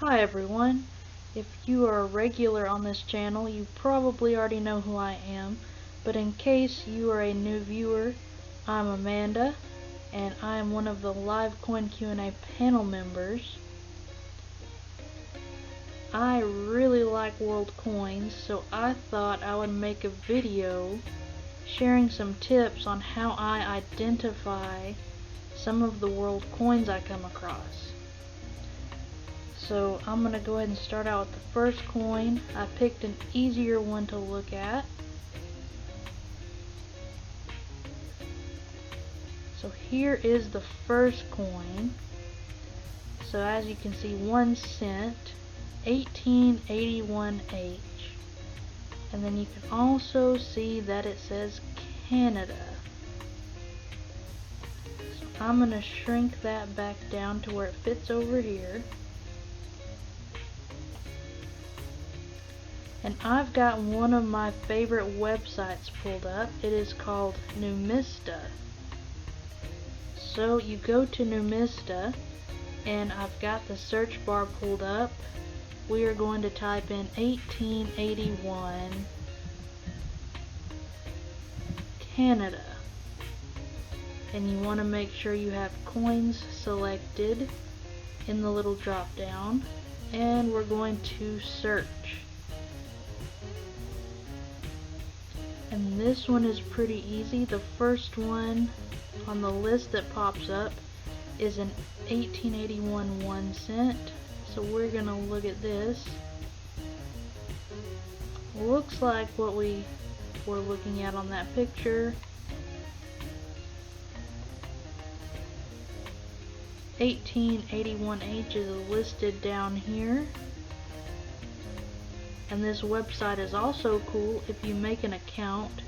Hi everyone. If you are a regular on this channel, you probably already know who I am, but in case you are a new viewer, I'm Amanda, and I am one of the live coin Q&A panel members. I really like world coins, so I thought I would make a video sharing some tips on how I identify some of the world coins I come across. So I'm going to go ahead and start out with the first coin. I picked an easier one to look at. So here is the first coin. So as you can see, 1 cent, 1881H. And then you can also see that it says Canada. So I'm going to shrink that back down to where it fits over here. And I've got one of my favorite websites pulled up. It is called Numista. So you go to Numista, and I've got the search bar pulled up. We are going to type in 1881 Canada. And you want to make sure you have coins selected in the little drop down. And we're going to search. And this one is pretty easy. The first one on the list that pops up is an 1881 1 cent. So we're going to look at this. Looks like what we were looking at on that picture. 1881H is listed down here. And this website is also cool. If you make an account,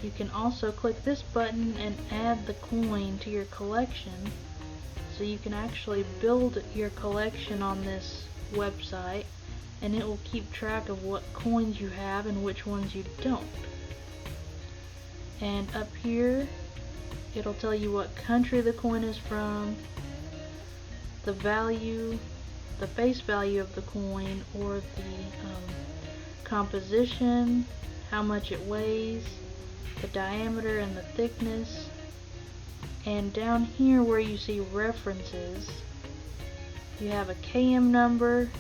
you can also click this button and add the coin to your collection. So you can actually build your collection on this website, and it will keep track of what coins you have and which ones you don't. And up here, it'll tell you what country the coin is from, the value, the base value of the coin, or the composition, how much it weighs, the diameter and the thickness. And down here where you see references, you have a KM number,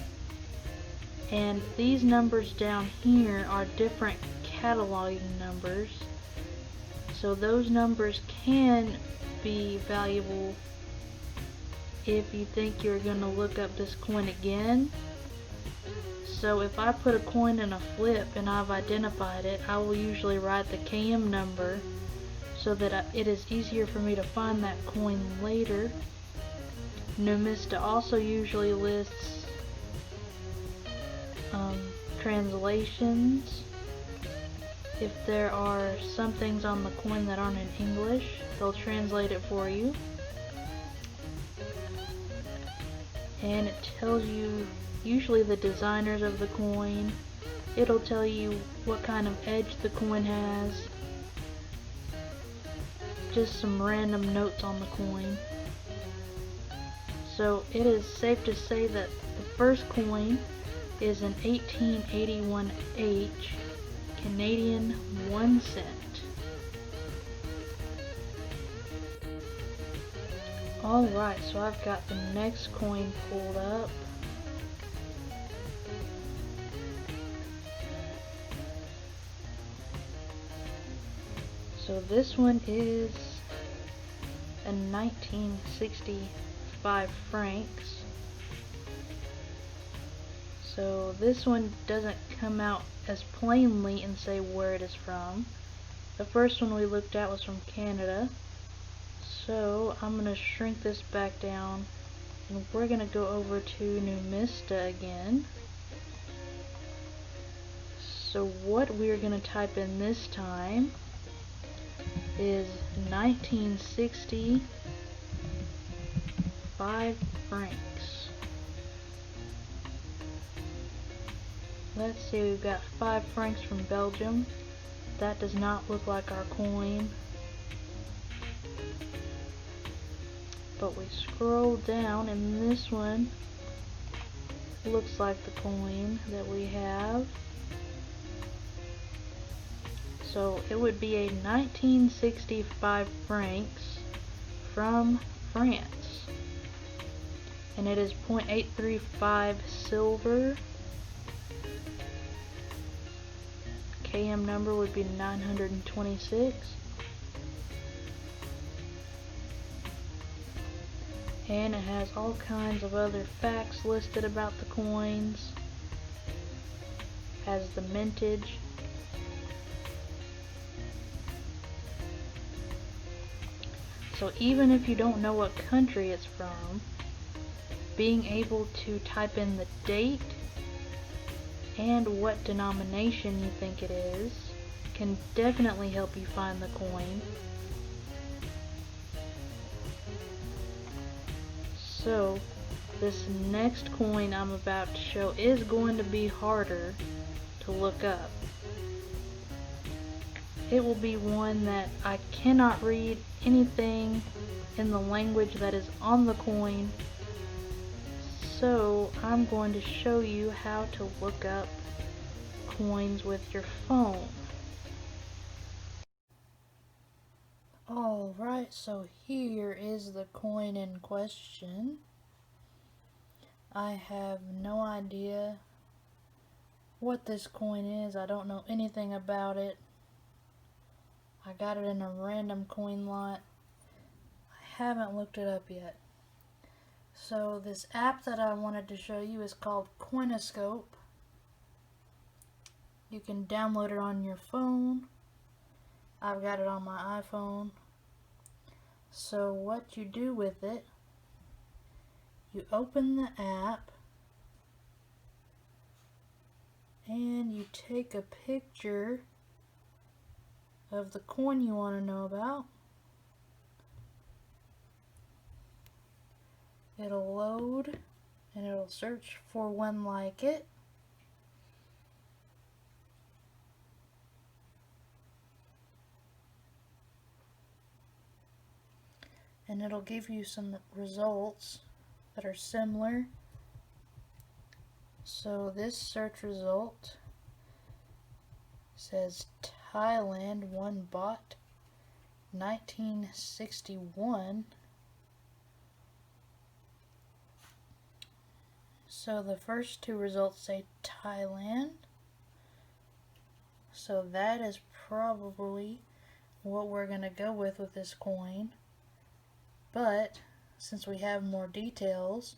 and these numbers down here are different cataloging numbers. So those numbers can be valuable if you think you're going to look up this coin again. So if I put a coin in a flip and I've identified it, I will usually write the KM number so that it is easier for me to find that coin later. Numista also usually lists translations. If there are some things on the coin that aren't in English, they'll translate it for you. And it tells you usually the designers of the coin. It'll tell you what kind of edge the coin has. Just some random notes on the coin. So it is safe to say that the first coin is an 1881H Canadian 1 cent. Alright, so I've got the next coin pulled up. So this one is a 1965 francs. So this one doesn't come out as plainly and say where it is from. The first one we looked at was from Canada. So I'm going to shrink this back down, and we're going to go over to Numista again. So what we're going to type in this time is 1960 5 francs. Let's see, we've got 5 francs from Belgium. That does not look like our coin. But we scroll down, and this one looks like the coin that we have. So it would be a 1965 francs from France. And it is 0.835 silver. KM number would be 926. And it has all kinds of other facts listed about the coins. Has the mintage. So even if you don't know what country it's from, being able to type in the date and what denomination you think it is can definitely help you find the coin. So this next coin I'm about to show is going to be harder to look up. It will be one that I cannot read anything in the language that is on the coin, so I'm going to show you how to look up coins with your phone. Alright, so here is the coin in question. I have no idea what this coin is. I don't know anything about it. I got it in a random coin lot. I haven't looked it up yet. So this app that I wanted to show you is called Koinoscope. You can download it on your phone. I've got it on my iPhone. So what you do with it, you open the app and you take a picture of the coin you want to know about. It'll load and it'll search for one like it. And it'll give you some results that are similar. So this search result says Thailand, one bought 1961. So the first two results say Thailand. So that is probably what we're going to go with this coin. But since we have more details,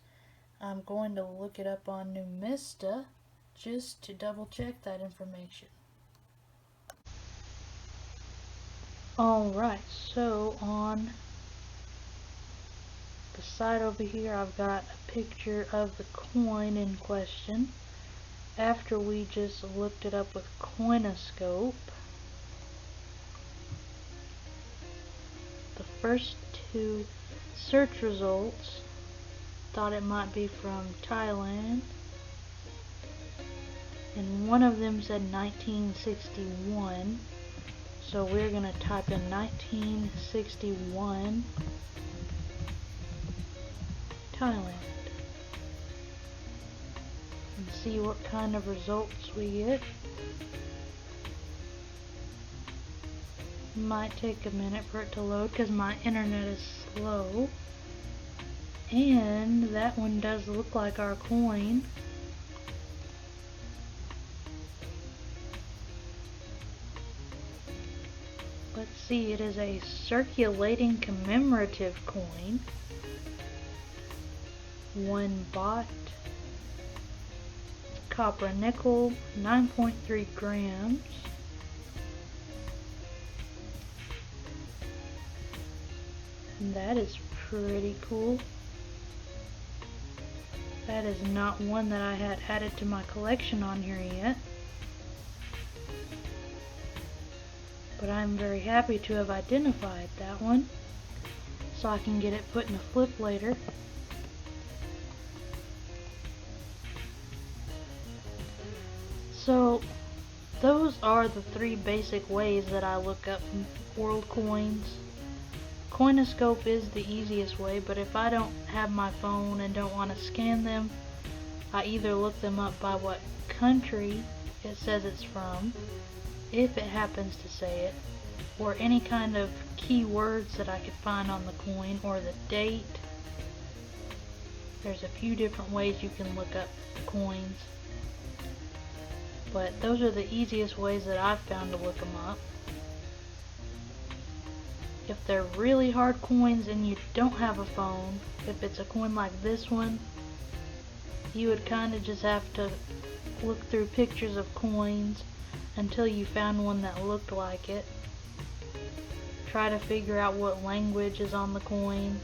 I'm going to look it up on Numista just to double check that information. Alright, so on the side over here I've got a picture of the coin in question after we just looked it up with Koinoscope. The first two search results thought it might be from Thailand, and one of them said 1961. So we're going to type in 1961 Thailand and see what kind of results we get. Might take a minute for it to load because my internet is slow. And that one does look like our coin. Let's see, it is a circulating commemorative coin. One baht. Copper nickel, 9.3 grams. And that is pretty cool. That is not one that I had added to my collection on here yet. But I'm very happy to have identified that one, so I can get it put in a flip later. So those are the three basic ways that I look up world coins. Koinoscope is the easiest way, but if I don't have my phone and don't want to scan them, I either look them up by what country it says it's from, if it happens to say it, or any kind of keywords that I could find on the coin, or the date. There's a few different ways you can look up coins, but those are the easiest ways that I've found to look them up. If they're really hard coins and you don't have a phone, if it's a coin like this one, you would kind of just have to look through pictures of coins until you found one that looked like it. Try to figure out what language is on the coin,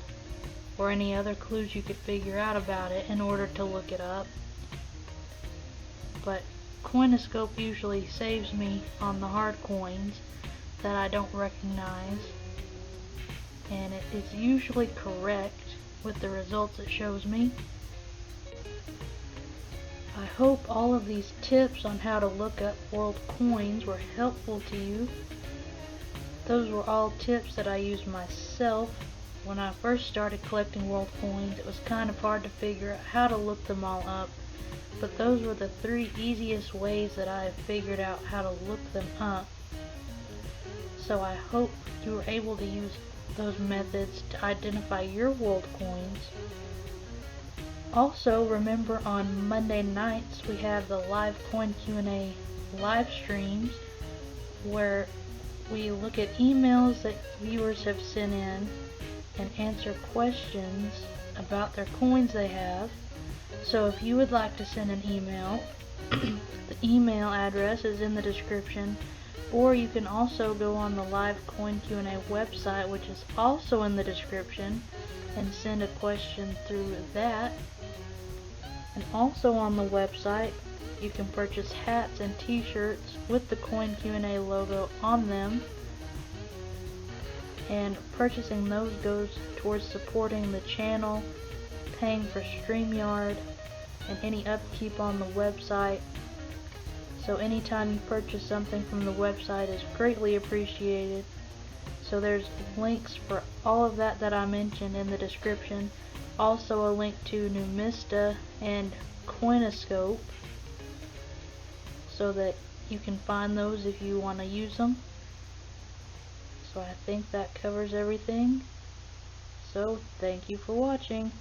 or any other clues you could figure out about it in order to look it up. But Koinoscope usually saves me on the hard coins that I don't recognize, and it is usually correct with the results it shows me. I hope all of these tips on how to look up world coins were helpful to you. Those were all tips that I used myself. When I first started collecting world coins, it was kind of hard to figure out how to look them all up, but those were the 3 easiest ways that I have figured out how to look them up. So I hope you were able to use those methods to identify your world coins. Also, remember on Monday nights we have the live coin Q&A live streams where we look at emails that viewers have sent in and answer questions about their coins they have. So if you would like to send an email, the email address is in the description, or you can also go on the live coin Q&A website, which is also in the description, and send a question through that. And also on the website you can purchase hats and t-shirts with the coin Q&A logo on them, and purchasing those goes towards supporting the channel, paying for StreamYard, and any upkeep on the website. So anytime you purchase something from the website is greatly appreciated. So there's links for all of that I mentioned in the description. Also a link to Numista and Koinoscope, so that you can find those if you want to use them. So I think that covers everything. So thank you for watching.